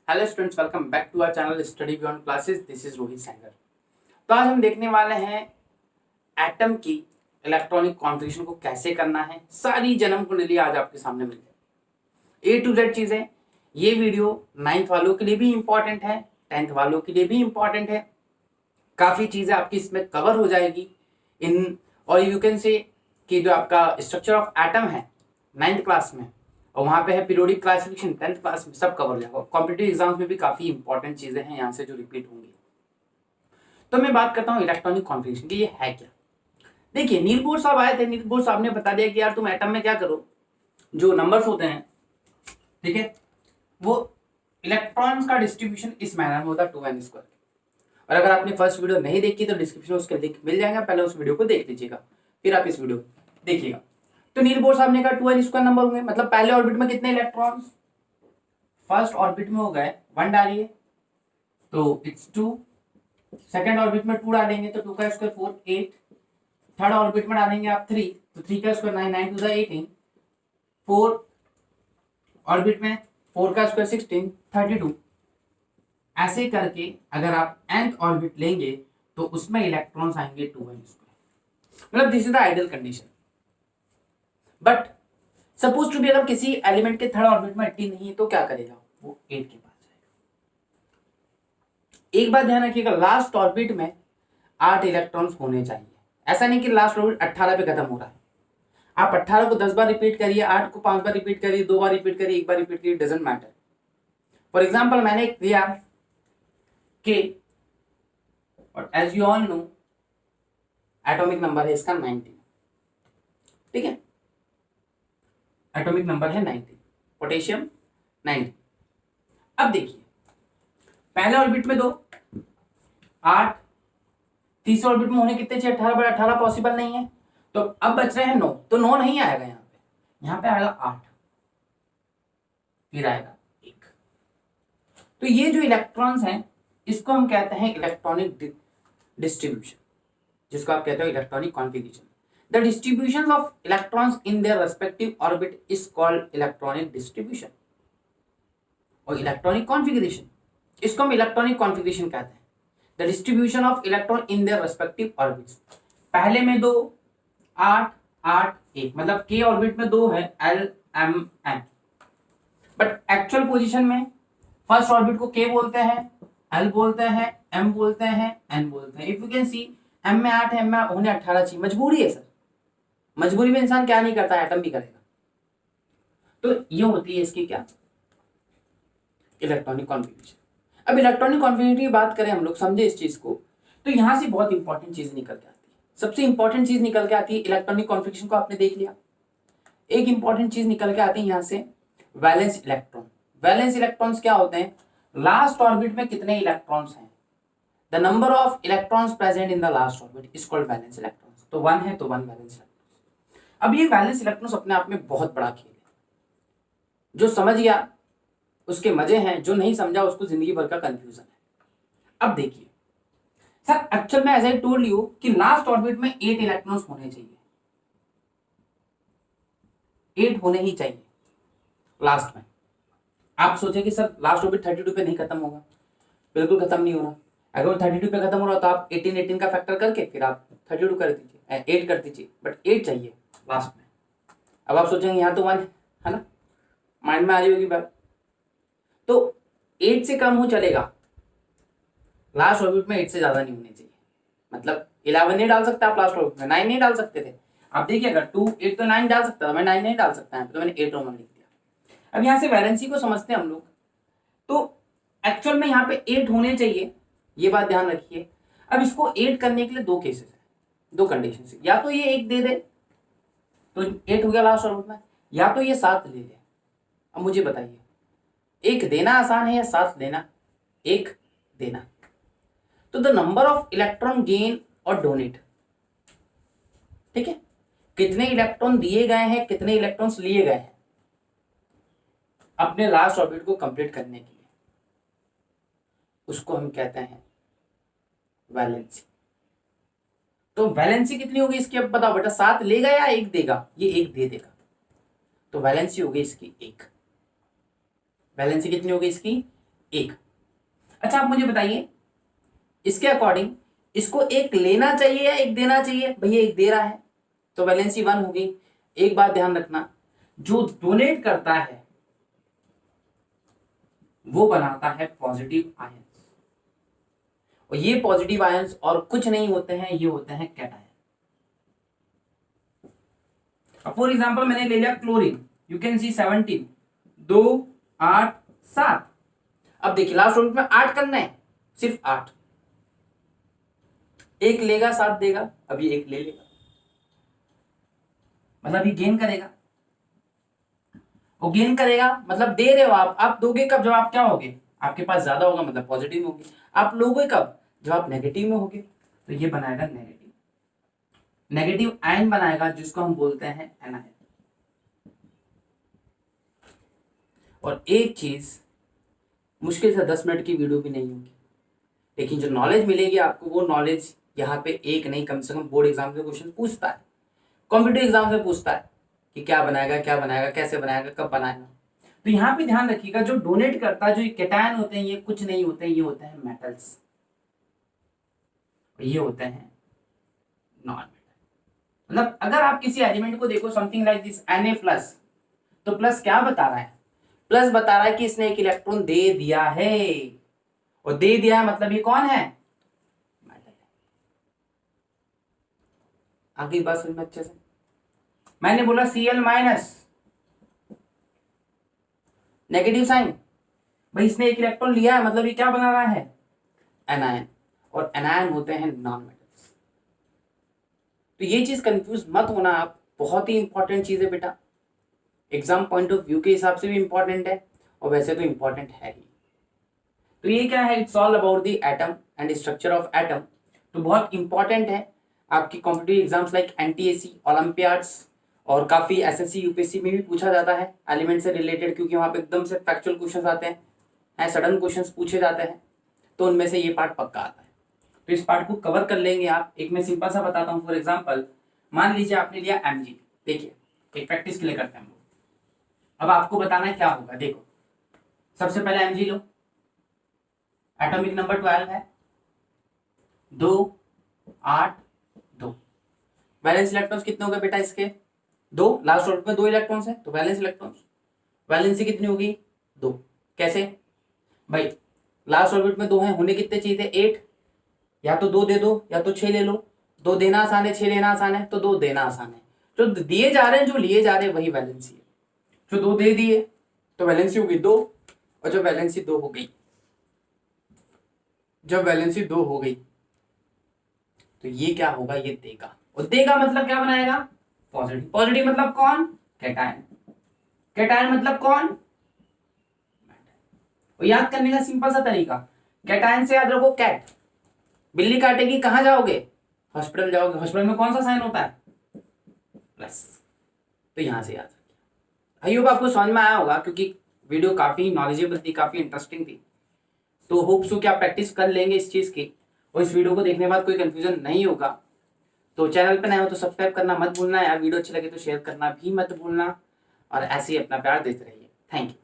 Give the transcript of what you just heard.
Hello students, welcome back to our channel study beyond classes. This is Rohit Sangar. तो आज हम देखने वाले हैं एटम की इलेक्ट्रॉनिक कॉन्फ़िगरेशन को कैसे करना है। सारी जन्म कुंडली आज आपके सामने मिल जाएगी, A to Z चीज़ें। ये वीडियो 9th वालों के लिए भी इम्पॉर्टेंट है, 10th वालों के लिए भी इम्पॉर्टेंट है। काफ़ी चीज़ें आपकी इसमें कवर हो जाएगी इन, और यू कैन से कि जो आपका स्ट्रक्चर ऑफ एटम है 9th क्लास में, और वहाँ पे है पीरियोडिक क्लासिफिकेशन 10th क्लास में, सब कवर हो जाएगा। कॉम्पिटिटिव एग्जाम्स में भी काफ़ी इंपॉर्टेंट चीज़ें हैं यहाँ से जो रिपीट होंगी। तो मैं बात करता हूँ इलेक्ट्रॉनिक कॉन्फ़िगरेशन की, ये है क्या। देखिए, नील बोर साहब आए थे, नील बोर साहब ने बता दिया कि यार तुम एटम में क्या करो, जो नंबर्स होते हैं, ठीक है, वो इलेक्ट्रॉन्स का डिस्ट्रीब्यूशन इस मैनर में होता है 2n²। और अगर आपने फर्स्ट वीडियो नहीं देखी तो डिस्क्रिप्शन में उसके लिंक मिल जाएगा, पहले उस वीडियो को देख लीजिएगा, फिर आप इस वीडियो देखिएगा। तो नील बोर साहब ने कहा 2n² नंबर होंगे, मतलब पहले ऑर्बिट में कितने इलेक्ट्रॉन्स, फर्स्ट ऑर्बिट में हो गए 1 डालिए तो इट्स 2, सेकेंड ऑर्बिट में 2 डालेंगे तो 2 का स्क्वायर 4 8, थर्ड ऑर्बिट में डालेंगे आप 3 तो 3 का स्क्वायर 9, 9 2 18, फोर्थ ऑर्बिट में 4 का स्क्वायर 16 32। ऐसे करके अगर आप nth ऑर्बिट लेंगे तो उसमें इलेक्ट्रॉन्स आएंगे 2n²। मतलब this is the ideal condition. But suppose to be अगर किसी एलिमेंट के थर्ड ऑर्बिट में 18 नहीं है तो क्या करेगा, वो 8 के पास जाएगा। एक बात ध्यान रखिएगा, लास्ट ऑर्बिट में 8 इलेक्ट्रॉन्स होने चाहिए। ऐसा नहीं कि लास्ट ऑर्बिट 18 पे खत्म हो रहा है। आप 18 को 10 बार रिपीट करिए, 8 को 5 बार रिपीट करिए, 2 बार रिपीट करिए, 1 बार रिपीट करिए, डजंट मैटर। फॉर एग्जाम्पल मैंने दिया कि, और as you all know atomic number है इसका 19, ठीक है, एटॉमिक नंबर है 19, पोटेशियम 19। अब देखिए, पहले ऑर्बिट में 2 8, तीसरे ऑर्बिट में होने कितने चाहिए 18, बट 18 पॉसिबल नहीं है, तो अब बच रहे हैं 9, तो 9 नहीं आएगा यहाँ पे आएगा 8, फिर आएगा 1। तो ये जो इलेक्ट्रॉन्स हैं इसको हम कहते हैं इलेक्ट्रॉनिक डिस्ट्रीब्यूशन, जिसको आप कहते हो electronic configuration. The distribution of electrons in their respective orbit is called electronic distribution. और इलेक्ट्रॉनिक कॉन्फ़िगरेशन, इसको हम इलेक्ट्रॉनिक कॉन्फ़िगरेशन कहते हैं, the distribution of electron in their respective orbits. पहले में 2 8 8 1, मतलब k ऑर्बिट में 2 है l m n, but actual position में फर्स्ट ऑर्बिट को k बोलते हैं, l बोलते हैं, m बोलते हैं, n बोलते हैं। If you can see m में 8 है, m में होने 18 चाहिए, मजबूरी है सर, मजबूरी में इंसान क्या नहीं करता, एटम भी करेगा। तो ये होती है इसकी क्या, इलेक्ट्रॉनिक कॉन्फ़िगरेशन। अब इलेक्ट्रॉनिक कॉन्फ़िगरेशन की बात करें हम लोग, समझे इस चीज को, तो यहां से बहुत इंपॉर्टेंट चीज निकल के आती है। सबसे इंपॉर्टेंट चीज निकल के आती है, इलेक्ट्रॉनिक कॉन्फ़िगरेशन को आपने देख लिया, एक इंपॉर्टेंट चीज निकल के आती है यहाँ से, वैलेंस इलेक्ट्रॉन। वैलेंस इलेक्ट्रॉन्स क्या होते हैं, लास्ट ऑर्बिट में कितने इलेक्ट्रॉन्स हैं, the number of electrons present in the last orbit is called valence electrons. तो 1 है तो 1 वैलेंस इलेक्ट्रॉन्स। अब ये वैलेंस इलेक्ट्रॉन्स अपने आप में बहुत बड़ा खेल है, जो समझ गया उसके मजे हैं, जो नहीं समझा उसको जिंदगी भर का कंफ्यूजन है। अब देखिए सर, एक्चुअल में एज आई टोल्ड यू कि लास्ट ऑर्बिट में 8 इलेक्ट्रॉन्स होने चाहिए, 8 होने ही चाहिए लास्ट में। आप सोचे कि सर लास्ट ऑर्बिट 32 पे नहीं खत्म होगा, बिल्कुल खत्म नहीं हो रहा। अगर वो 32 पे खत्म हो रहा तो आप 18 18 का फैक्टर करके फिर आप 32 कर दीजिए, 8 कर दीजिए, बट 8 चाहिए लास्ट में। अब आप सोचेंगे यहाँ तो 1 है ना, माइंड में आ रही होगी बात। तो 8 से कम हो चलेगा, लास्ट ऑर्बिट में 8 से ज्यादा नहीं होने चाहिए। मतलब 11 नहीं डाल सकते आप लास्ट ऑर्बिट में, 9 नहीं डाल सकते थे। आप देखिए अगर 2 8 तो 9 डाल सकता था, मैं 9 नहीं डाल सकता है, तो मैंने 8 रोमन लिख दिया। अब यहाँ से वैलेंसी को समझते हैं हम लोग, तो एक्चुअल में यहाँ पे 8 होने चाहिए, ये बात ध्यान रखिए। अब इसको 8 करने के लिए 2 केसेस है, 2 कंडीशन है, या तो ये 1 दे दे तो 8 हो गया लास्ट ऑर्बिट में, या तो ये 7 ले ले। अब मुझे बताइए, 1 देना आसान है या 7 देना, 1 देना। तो the number of electron gain और डोनेट, ठीक है, कितने इलेक्ट्रॉन दिए गए हैं, कितने इलेक्ट्रॉन्स लिए गए हैं अपने लास्ट ऑर्बिट को कंप्लीट करने के लिए, उसको हम कहते हैं वैलेंसी। तो वैलेंसी कितनी होगी इसकी, अब बताओ बेटा, 7 लेगा या 1 देगा, ये 1 दे देगा, तो वैलेंसी होगी इसकी 1। वैलेंसी कितनी होगी इसकी एक। अच्छा आप मुझे बताइए इसके अकॉर्डिंग इसको एक लेना चाहिए या एक देना चाहिए? भैया एक दे रहा है तो वैलेंसी 1 होगी। एक बात ध्यान रखना, जो डोनेट करता है वो बनाता है पॉजिटिव आयंस, और ये पॉजिटिव आयंस और कुछ नहीं होते हैं, ये होते हैं कैटायन। फॉर एग्जांपल मैंने ले लिया क्लोरीन, यू कैन सी 17, 2 8 7। अब देखिए लास्ट रूल में 8 करना है, सिर्फ 8। एक लेगा 7 देगा, अभी एक ले लेगा, मतलब ये गेन करेगा। वो गेन करेगा मतलब दे रहे हो आप दोगे कब? जब आप क्या होगे, आपके पास ज्यादा होगा मतलब पॉजिटिव में होगी। आप लोगे कब? जब आप नेगेटिव में होगे। तो ये बनाएगा नेगेटिव, नेगेटिव आयन बनाएगा जिसको हम बोलते हैं एनायन। और एक चीज, मुश्किल से 10 मिनट की वीडियो भी नहीं होगी, लेकिन जो नॉलेज मिलेगी आपको वो नॉलेज यहाँ पे एक नहीं कम से कम बोर्ड एग्जाम से क्वेश्चन पूछता है, कॉम्पिटिटिव एग्जाम से पूछता है कि क्या बनाएगा, कैसे बनाएगा, कब बनाएगा। तो यहाँ पे ध्यान रखिएगा, जो डोनेट करता है, जो कैटायन होते हैं, ये कुछ नहीं होते हैं, ये होते हैं मेटल्स, ये होते हैं नॉन मेटल। मतलब अगर आप किसी एलिमेंट को देखो समथिंग लाइक दिस Na+, तो प्लस क्या बता रहा है? प्लस बता रहा है कि इसने एक इलेक्ट्रॉन दे दिया है, और दे दिया है मतलब ये कौन है? मेटल है। आगे बात समझ में अच्छे से। मैंने बोला Cl- नेगेटिव साइन, भाई इसने एक इलेक्ट्रॉन लिया है मतलब ये क्या बना रहा है? एनायन, और एनायन होते हैं नॉन मेटल्स। तो ये चीज कंफ्यूज मत होना आप, बहुत ही इंपॉर्टेंट चीज है बेटा, एग्जाम पॉइंट ऑफ व्यू के हिसाब से भी इंपॉर्टेंट है और वैसे तो इंपॉर्टेंट है ही। तो ये क्या है? It's all about the atom and structure of atom. तो बहुत इंपॉर्टेंट है आपकी competitive exams like NTSC, Olympiads, और काफी एसएससी यूपीएससी में भी पूछा जाता है एलिमेंट से रिलेटेड, क्योंकि वहां पे एकदम से फैक्चुअल क्वेश्चंस आते हैं, सडन क्वेश्चंस पूछे जाते हैं, तो उनमें से ये पार्ट पक्का आता है। तो इस पार्ट को कवर कर लेंगे आप। एक मैं सिंपल सा बताता हूँ, फॉर एग्जाम्पल मान लीजिए आपने लिया एमजी, देखिए एक प्रैक्टिस के लिए करते हैं हम लोग। अब आपको बताना है क्या होगा, देखो सबसे पहले एमजी लो, एटॉमिक नंबर 12 है, 2 8 2। वैलेंस इलेक्ट्रॉन्स कितने हो गए बेटा इसके? 2। लास्ट ऑर्बिट में 2 इलेक्ट्रॉन्स है तो वैलेंस इलेक्ट्रॉन्स, वैलेंसी कितनी होगी? 2। कैसे भाई? लास्ट ऑर्बिट में 2 है, होने कितने चाहिए थे? 8। या तो 2 दे दो या तो 6 ले लो। 2 देना आसान है, 6 लेना आसान है, तो 2 देना आसान है। जो दिए जा रहे हैं, जो लिए जा रहे हैं वही वैलेंसी है। जो 2 दे दिए तो वैलेंसी होगी 2, और जब वैलेंसी 2 हो गई, जब वैलेंसी 2 हो गई तो ये क्या होगा? ये देगा, और देगा मतलब क्या बनाएगा? पॉजिटिव। पॉजिटिव मतलब कौन? कैटायन। कैटायन मतलब कौन? और याद करने का सिंपल सा तरीका, कैटायन से याद रखो कैट, बिल्ली काटेगी कहां जाओगे? हॉस्पिटल जाओगे। हॉस्पिटल में कौन सा साइन होता है? प्लस। तो यहां से याद रखिए। आई होप आपको समझ में आया होगा, क्योंकि वीडियो काफी नॉलेजेबल थी, काफी इंटरेस्टिंग थी। तो होप सो कि आप प्रैक्टिस कर लेंगे इस चीज की, और इस वीडियो को देखने के बाद कोई कंफ्यूजन नहीं होगा। तो चैनल पे नए हो तो सब्सक्राइब करना मत भूलना यार, वीडियो अच्छी लगे तो शेयर करना भी मत भूलना, और ऐसे ही अपना प्यार देते रहिए। Thank you.